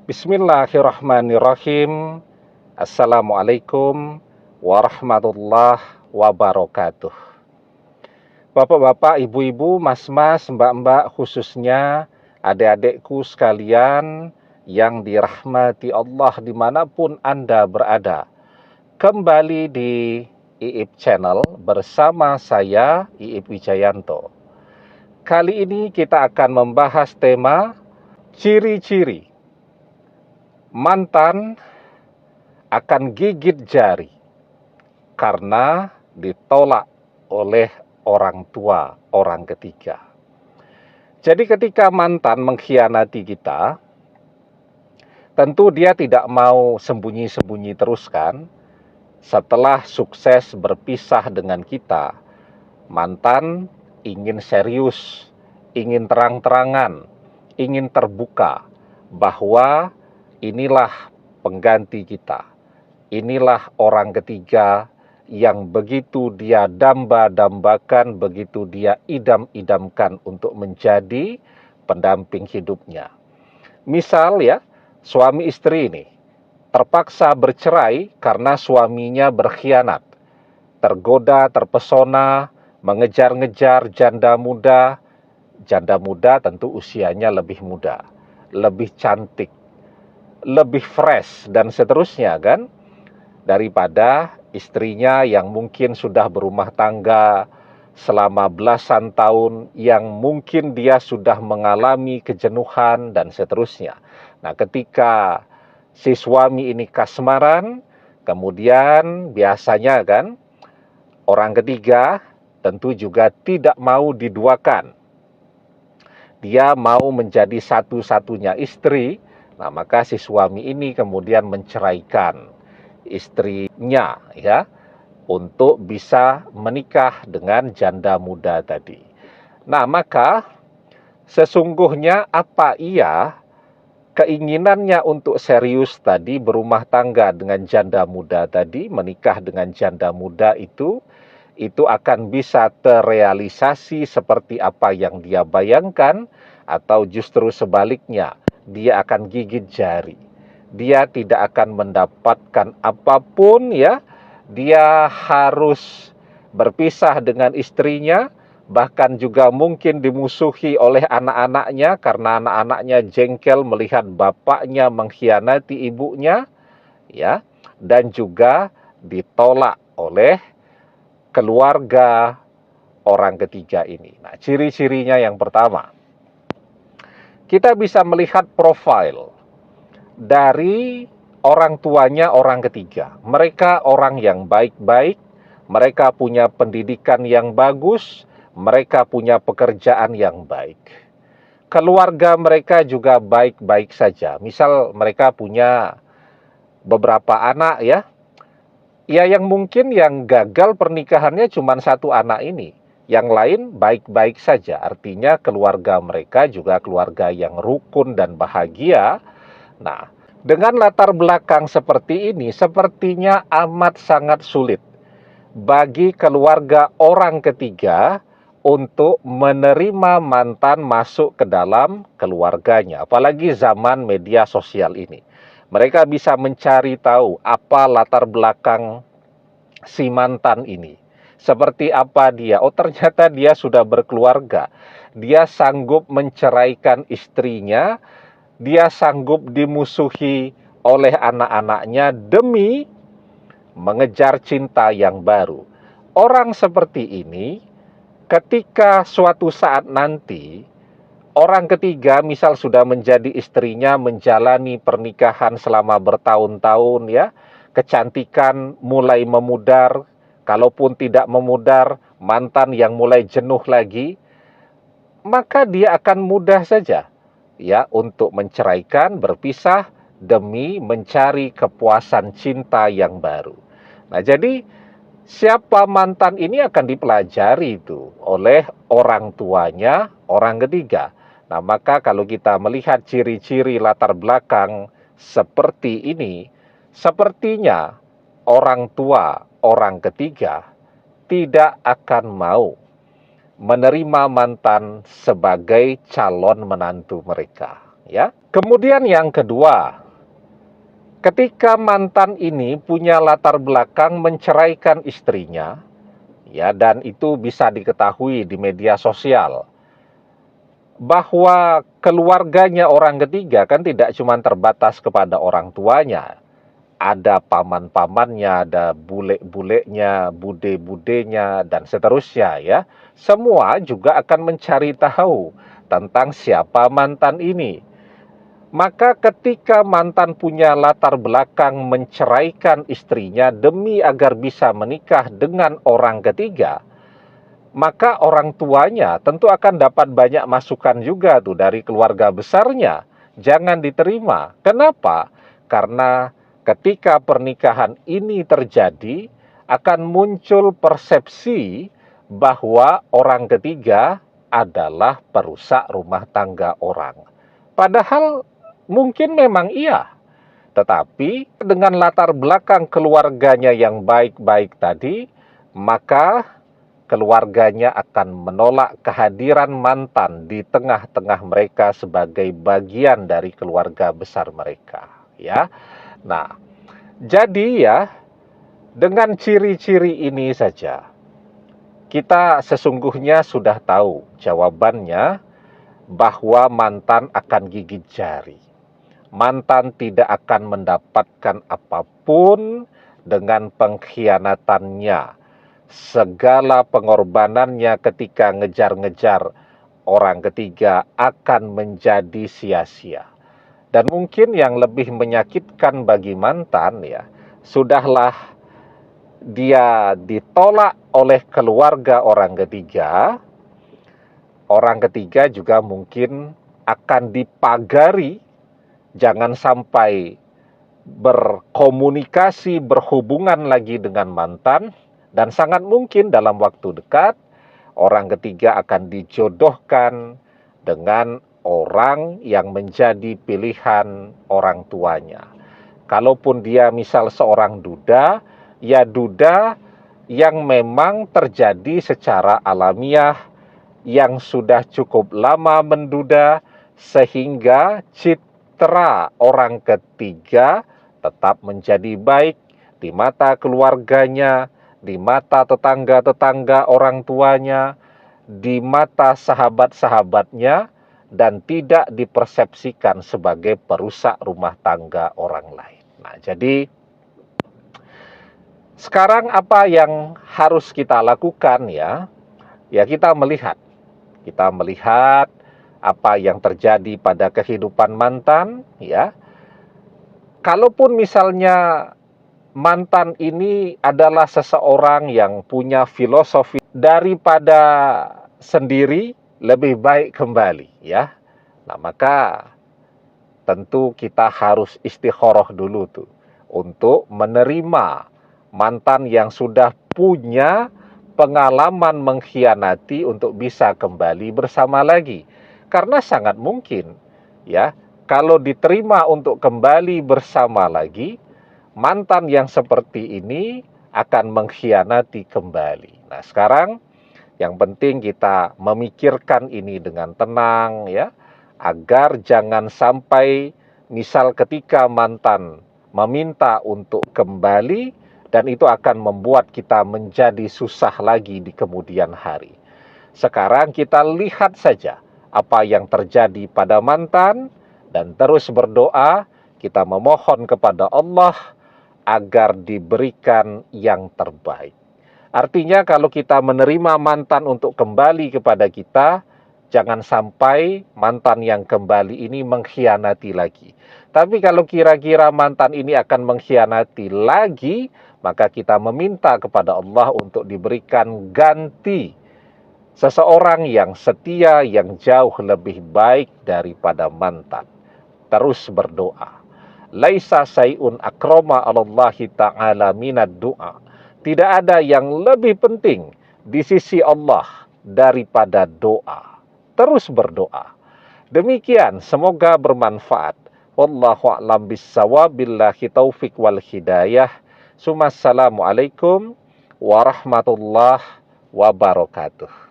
Bismillahirrahmanirrahim. Assalamualaikum warahmatullahi wabarakatuh. Bapak-bapak, ibu-ibu, mas-mas, mbak-mbak, khususnya adik-adikku sekalian yang dirahmati Allah dimanapun Anda berada. Kembali di IIP Channel bersama saya, IIP Wijayanto. Kali ini kita akan membahas tema ciri-ciri mantan akan gigit jari karena ditolak oleh orang tua, orang ketiga. Jadi ketika mantan mengkhianati kita, tentu dia tidak mau sembunyi-sembunyi terus kan. Setelah sukses berpisah dengan kita, mantan ingin serius, ingin terang-terangan, ingin terbuka bahwa inilah pengganti kita. Inilah orang ketiga yang begitu dia damba-dambakan, begitu dia idam-idamkan untuk menjadi pendamping hidupnya. Misal ya, suami istri ini terpaksa bercerai karena suaminya berkhianat, tergoda, terpesona, mengejar-ngejar janda muda tentu usianya lebih muda, lebih cantik, lebih fresh, dan seterusnya kan, daripada istrinya yang mungkin sudah berumah tangga selama belasan tahun, yang mungkin dia sudah mengalami kejenuhan, dan seterusnya. Nah, ketika si suami ini kasmaran, kemudian biasanya kan, orang ketiga tentu juga tidak mau diduakan. Dia mau menjadi satu-satunya istri. Nah, maka si suami ini kemudian menceraikan istrinya ya, untuk bisa menikah dengan janda muda tadi. Nah, maka sesungguhnya apa iya keinginannya untuk serius tadi, berumah tangga dengan janda muda tadi, menikah dengan janda muda itu akan bisa terrealisasi seperti apa yang dia bayangkan, atau justru sebaliknya, dia akan gigit jari. Dia tidak akan mendapatkan apapun ya. Dia harus berpisah dengan istrinya, bahkan juga mungkin dimusuhi oleh anak-anaknya karena anak-anaknya jengkel melihat bapaknya mengkhianati ibunya ya, dan juga ditolak oleh keluarga orang ketiga ini. Nah, ciri-cirinya yang pertama, kita bisa melihat profil dari orang tuanya orang ketiga. Mereka orang yang baik-baik, mereka punya pendidikan yang bagus, mereka punya pekerjaan yang baik. Keluarga mereka juga baik-baik saja. Misal mereka punya beberapa anak ya, yang mungkin yang gagal pernikahannya cuma satu anak ini. Yang lain baik-baik saja. Artinya keluarga mereka juga keluarga yang rukun dan bahagia. Nah, dengan latar belakang seperti ini, sepertinya amat sangat sulit bagi keluarga orang ketiga untuk menerima mantan masuk ke dalam keluarganya. Apalagi zaman media sosial ini. Mereka bisa mencari tahu apa latar belakang si mantan ini. Seperti apa dia? Oh, ternyata dia sudah berkeluarga. Dia sanggup menceraikan istrinya. Dia sanggup dimusuhi oleh anak-anaknya demi mengejar cinta yang baru. Orang seperti ini, ketika suatu saat nanti orang ketiga misal sudah menjadi istrinya, menjalani pernikahan selama bertahun-tahun ya, kecantikan mulai memudar, kalaupun tidak memudar, mantan yang mulai jenuh lagi, maka dia akan mudah saja ya untuk menceraikan, berpisah demi mencari kepuasan cinta yang baru. Nah, jadi siapa mantan ini akan dipelajari itu oleh orang tuanya, orang ketiga. Nah, maka kalau kita melihat ciri-ciri latar belakang seperti ini, sepertinya orang tua, orang ketiga tidak akan mau menerima mantan sebagai calon menantu mereka. ya. Kemudian yang kedua, ketika mantan ini punya latar belakang menceraikan istrinya, ya, dan itu bisa diketahui di media sosial, bahwa keluarganya orang ketiga kan tidak cuma terbatas kepada orang tuanya. Ada paman-pamannya, ada bule-bulenya, bude-budenya, dan seterusnya ya. Semua juga akan mencari tahu tentang siapa mantan ini. Maka ketika mantan punya latar belakang menceraikan istrinya demi agar bisa menikah dengan orang ketiga, maka orang tuanya tentu akan dapat banyak masukan juga tuh dari keluarga besarnya. Jangan diterima. Kenapa? Karena ketika pernikahan ini terjadi, akan muncul persepsi bahwa orang ketiga adalah perusak rumah tangga orang. Padahal mungkin memang iya, tetapi dengan latar belakang keluarganya yang baik-baik tadi, maka keluarganya akan menolak kehadiran mantan di tengah-tengah mereka sebagai bagian dari keluarga besar mereka, ya. Nah, jadi ya, dengan ciri-ciri ini saja kita sesungguhnya sudah tahu jawabannya, bahwa mantan akan gigit jari. Mantan tidak akan mendapatkan apapun dengan pengkhianatannya. Segala pengorbanannya ketika ngejar-ngejar orang ketiga akan menjadi sia-sia. Dan mungkin yang lebih menyakitkan bagi mantan ya, sudahlah dia ditolak oleh keluarga orang ketiga juga mungkin akan dipagari, jangan sampai berkomunikasi, berhubungan lagi dengan mantan, dan sangat mungkin dalam waktu dekat orang ketiga akan dijodohkan dengan orang yang menjadi pilihan orang tuanya. Kalaupun dia misal seorang duda, ya duda yang memang terjadi secara alamiah, yang sudah cukup lama menduda, sehingga citra orang ketiga tetap menjadi baik di mata keluarganya, di mata tetangga-tetangga orang tuanya, di mata sahabat-sahabatnya, dan tidak dipersepsikan sebagai perusak rumah tangga orang lain. Nah, jadi sekarang apa yang harus kita lakukan ya? Ya, kita melihat apa yang terjadi pada kehidupan mantan ya. Kalaupun misalnya mantan ini adalah seseorang yang punya filosofi daripada sendiri, lebih baik kembali ya. Nah, maka tentu kita harus istikharah dulu tuh untuk menerima mantan yang sudah punya pengalaman mengkhianati untuk bisa kembali bersama lagi. Karena sangat mungkin ya, kalau diterima untuk kembali bersama lagi, mantan yang seperti ini akan mengkhianati kembali. Nah, sekarang yang penting kita memikirkan ini dengan tenang ya, agar jangan sampai misal ketika mantan meminta untuk kembali, dan itu akan membuat kita menjadi susah lagi di kemudian hari. Sekarang kita lihat saja apa yang terjadi pada mantan dan terus berdoa, kita memohon kepada Allah agar diberikan yang terbaik. Artinya kalau kita menerima mantan untuk kembali kepada kita, jangan sampai mantan yang kembali ini mengkhianati lagi. Tapi kalau kira-kira mantan ini akan mengkhianati lagi, maka kita meminta kepada Allah untuk diberikan ganti seseorang yang setia, yang jauh lebih baik daripada mantan. Terus berdoa. Laisa sayun akrama Allahi ta'ala minad du'a. Tidak ada yang lebih penting di sisi Allah daripada doa. Terus berdoa. Demikian, semoga bermanfaat. Wallahu a'lam bissawab, billahi taufik wal hidayah. Assalamualaikum warahmatullahi wabarakatuh.